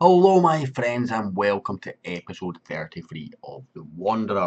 Hello my friends and welcome to episode 33 of The Wanderer.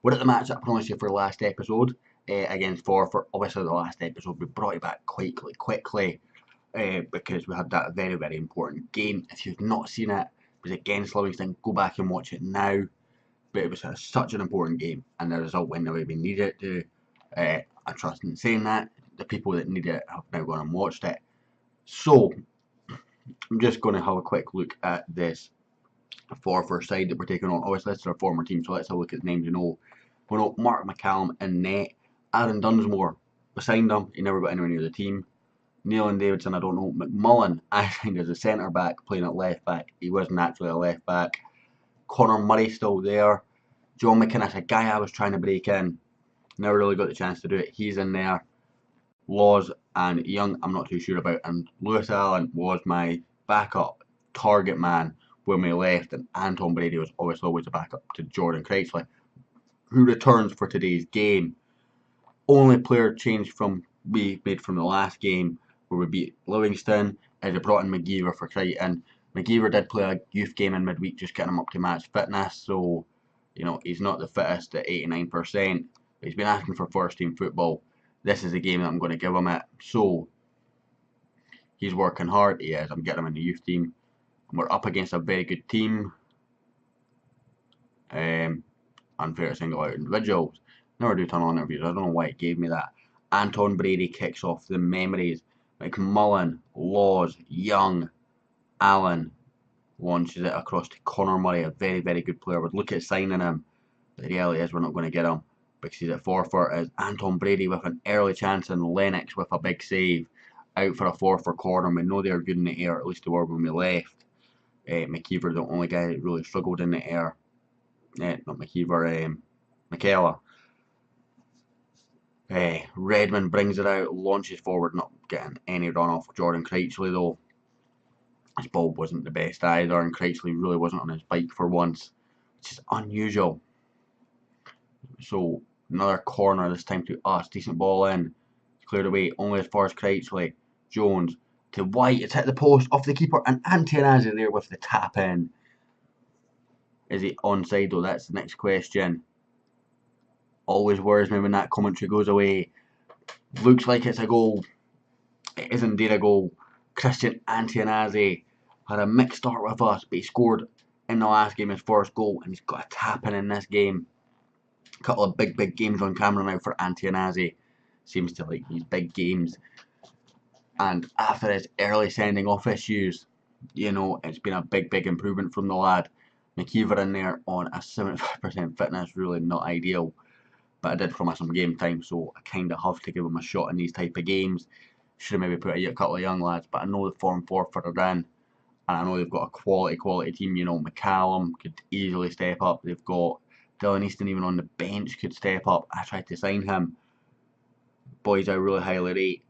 We're at the match that I promised you for the last episode against Forfar. Obviously the last episode we brought it back quickly because we had that very important game. If you've not seen it, it was against Livingston, go back and watch it now. But it was such an important game and the result went the way we needed it to. I trust in saying that. The people that need it have now gone and watched it. So I'm just going to have a quick look at this Forfar side that we're taking on. Obviously, this is our former team, so let's have a look at the names. We know Mark McCallum in net. Aaron Dunsmore, we signed him. He never got anywhere near the team. Neil and Davidson, I don't know. McMullen, I signed as a centre back, playing at left back. He wasn't actually a left back. Connor Murray still there. John McInnes, a guy I was trying to break in. Never really got the chance to do it. He's in there. Laws and Young, I'm not too sure about. And Lewis Allen was my backup target man when we left, and Anton Brady was obviously always a backup to Jordan Critchley, who returns for today's game. Only player change from we made from the last game where we beat Livingston is they brought in McGeever for Crichton. McGeever did play a youth game in midweek, just getting him up to match fitness, so he's not the fittest at 89%. But he's been asking for first team football. This is the game that I'm going to give him it. So he's working hard. He is. I'm getting him in the youth team. We're up against a very good team. Unfair to single out individuals. Never do turn on interviews. I don't know why it gave me that. Anton Brady kicks off the memories. McMullen, Laws, Young, Allen launches it across to Connor Murray, a very good player. We'd look at signing him. The reality is we're not going to get him because he's at Forfar. As Anton Brady with an early chance and Lennox with a big save out for a Forfar corner. We know they're good in the air, at least they were when we left. McKeever, the only guy that really struggled in the air. Not McKeever, McKellar. Redmond brings it out, launches forward, not getting any run off Jordan Critchley though. His ball wasn't the best either, and Critchley really wasn't on his bike for once, which is unusual. So another corner, this time to us. Decent ball in, cleared away, only as far as Critchley. Jones to White, it's hit the post off the keeper, and Antianazi there with the tap in. Is he onside though? That's the next question. Always worries me when that commentary goes away. Looks like it's a goal. It is indeed a goal. Christian Antianazi had a mixed start with us, but he scored in the last game his first goal, and he's got a tap in this game. A couple of big games on camera now for Antianazi. Seems to like these big games. And after his early sending off issues, it's been a big improvement from the lad. McKeever in there on a 75% fitness, really not ideal. But I did promise him game time, so I kind of have to give him a shot in these type of games. Should have maybe put a couple of young lads, but I know the form Forfar are in, and I know they've got a quality team. McCallum could easily step up. They've got Dylan Easton even on the bench could step up. I tried to sign him. Boys I really highly rate.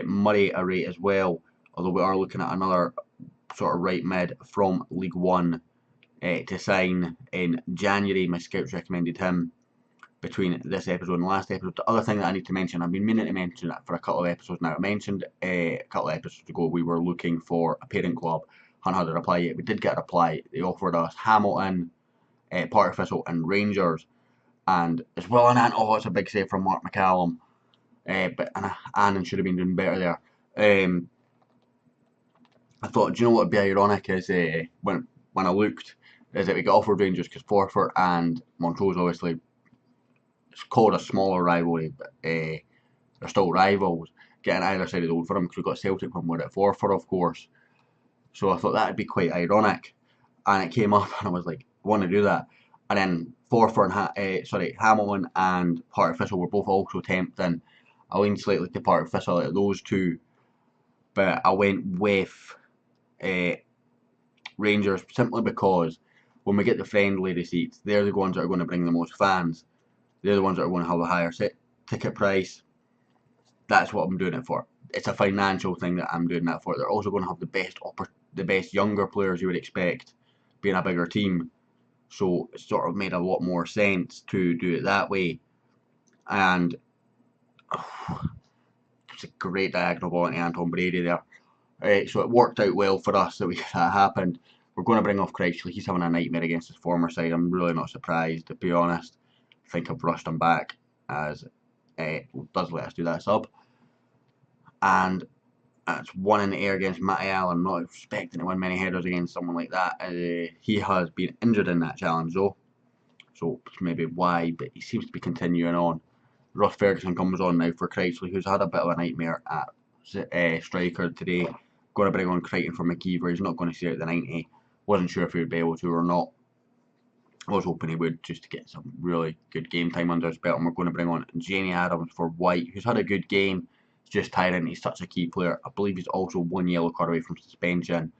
Murray I rate as well, although we are looking at another sort of right mid from League One to sign in January. My scouts recommended him between this episode and the last episode. The other thing that I need to mention, I've been meaning to mention it for a couple of episodes now. I mentioned a couple of episodes ago we were looking for a parent club. Haven't had a reply yet. We did get a reply. They offered us Hamilton, Park Thistle and Rangers. And as well an it's a big save from Mark McCallum. But Annan should have been doing better there. I thought, do you know what would be ironic is when I looked, is that we got offered Rangers because Forfar and Montrose obviously it's called a smaller rivalry, but they're still rivals. Getting either side of the Old Firm because we got Celtic when we're at Forfar, of course. So I thought that would be quite ironic, and it came up, and I was like, I want to do that. And then Forfar and Hamilton and Partick Thistle were both also tempting. I leaned slightly to Partick Thistle out of those two, but I went with Rangers simply because when we get the friendly receipts, they're the ones that are going to bring the most fans. They're the ones that are going to have a higher ticket price. That's what I'm doing it for. It's a financial thing that I'm doing that for. They're also going to have the best younger players you would expect, being a bigger team. So it sort of made a lot more sense to do it that way. And it's a great diagonal ball into Anton Brady there. So it worked out well for us that that happened. We're going to bring off Crouchley. He's having a nightmare against his former side. I'm really not surprised, to be honest. I think I've rushed him back, as does let us do that sub. And that's one in the air against Matty Allen. Not expecting to win many headers against someone like that. He has been injured in that challenge though, so maybe why, but he seems to be continuing on. Ross Ferguson comes on now for Crouchley, who's had a bit of a nightmare at striker today. Going to bring on Crichton for McKeever. He's not going to see out the 90. Wasn't sure if he would be able to or not. I was hoping he would, just to get some really good game time under his belt. And we're going to bring on Jamie Adams for White, who's had a good game. He's just tiring. He's such a key player. I believe he's also one yellow card away from suspension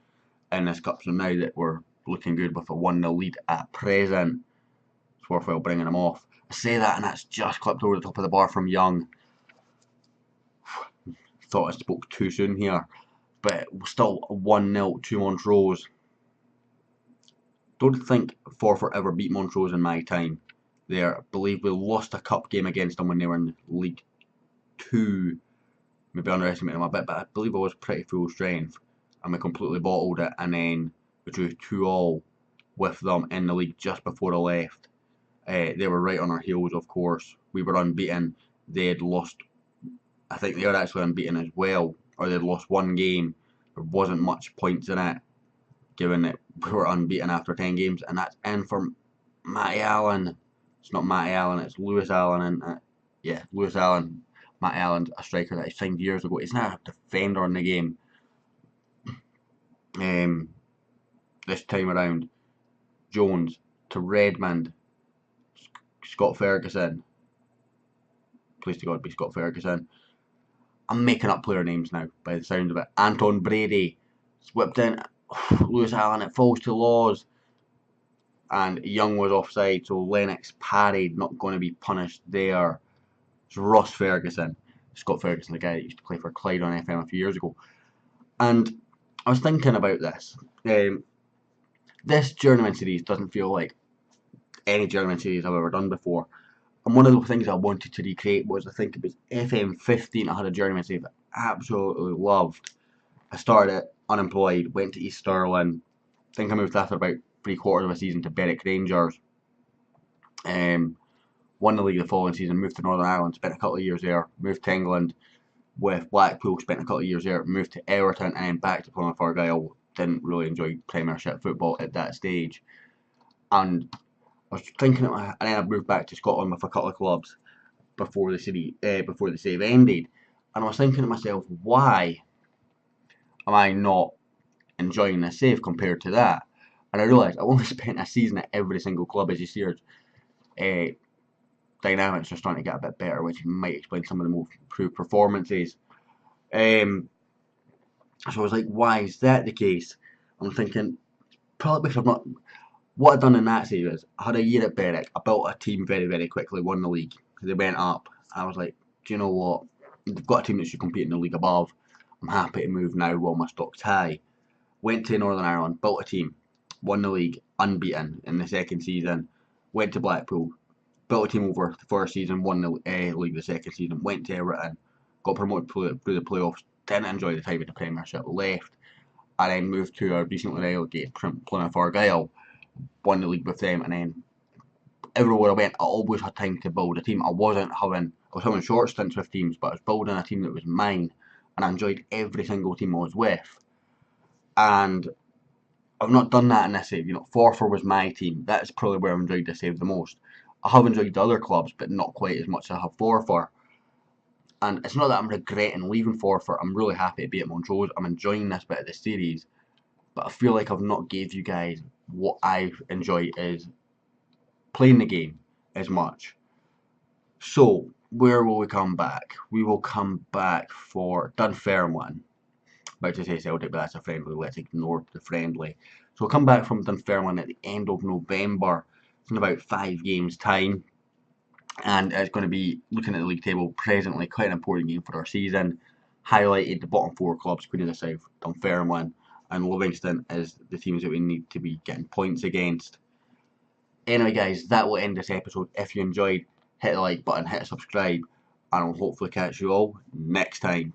in this cup. So now that we're looking good with a 1-0 lead at present, it's worthwhile bringing him off. I say that and that's just clipped over the top of the bar from Young. Thought I spoke too soon here. But still 1-0 to Montrose. Don't think Forfar ever beat Montrose in my time there. I believe we lost a cup game against them when they were in League 2. Maybe underestimating them a bit, but I believe I was pretty full strength. And we completely bottled it, and then we drew 2-2 with them in the league just before I left. They were right on our heels, of course. We were unbeaten. They had lost, I think they were actually unbeaten as well, or they'd lost one game. There wasn't much points in it, given that we were unbeaten after 10 games, and that's in for Matty Allen. It's not Matty Allen, it's Lewis Allen, and yeah, Lewis Allen. Matty Allen's a striker that he signed years ago. He's not a defender in the game. This time around, Jones to Redmond, Scott Ferguson. Please to God be Scott Ferguson. I'm making up player names now by the sound of it. Anton Brady, whipped in. Lewis Allen, it falls to Laws, and Young was offside, so Lennox parried, not going to be punished there. It's Ross Ferguson, Scott Ferguson, the guy that used to play for Clyde on FM a few years ago. And I was thinking about this. This Journeyman series doesn't feel like any Journeyman series I've ever done before. And one of the things I wanted to recreate was, I think it was FM18. I had a Journeyman series that I absolutely loved. I started it unemployed, went to East Stirling. I think I moved after about 3/4 of a season to Berwick Rangers. Won the league the following season, moved to Northern Ireland, spent a couple of years there, moved to England with Blackpool, spent a couple of years there, moved to Everton, and then back to Plymouth Argyle. Didn't really enjoy Premiership football at that stage. And I was thinking, and then I moved back to Scotland with a couple of clubs before the save ended. And I was thinking to myself, why am I not enjoying this save compared to that? And I realised I only spent a season at every single club. As you see, dynamics are starting to get a bit better, which might explain some of the more improved performances. So I was like, why is that the case? I'm thinking, probably because I've not. What I've done in that save is, I had a year at Berwick, I built a team very, very quickly, won the league. They went up, and I was like, do you know what? They've got a team that should compete in the league above. I'm happy to move now while my stock's high. Went to Northern Ireland, built a team, won the league, unbeaten in the second season. Went to Blackpool, built a team over the first season, won the league the second season. Went to Everton, got promoted through the playoffs, didn't enjoy the time in the Premiership, left, and then moved to a recently relegated Plymouth Argyle, won the league with them, and then everywhere I went, I always had time to build a team. I was having short stints with teams, but I was building a team that was mine, and I enjoyed every single team I was with. And I've not done that in this save. Forfar was my team. That's probably where I've enjoyed this save the most. I have enjoyed the other clubs, but not quite as much as I have Forfar. And it's not that I'm regretting leaving Forfar. I'm really happy to be at Montrose. I'm enjoying this bit of the series, but I feel like I've not gave you guys what I enjoy is playing the game as much. So where will we come back? We will come back for Dunfermline. About to say Celtic, but that's a friendly. Let's ignore the friendly. So we'll come back from Dunfermline at the end of November. It's in about 5 games' time. And it's going to be, looking at the league table presently, quite an important game for our season. Highlighted the bottom 4 clubs, Queen of the South, Dunfermline, and Livingston as the teams that we need to be getting points against. Anyway guys, that will end this episode. If you enjoyed, hit the like button, hit subscribe, and I'll hopefully catch you all next time.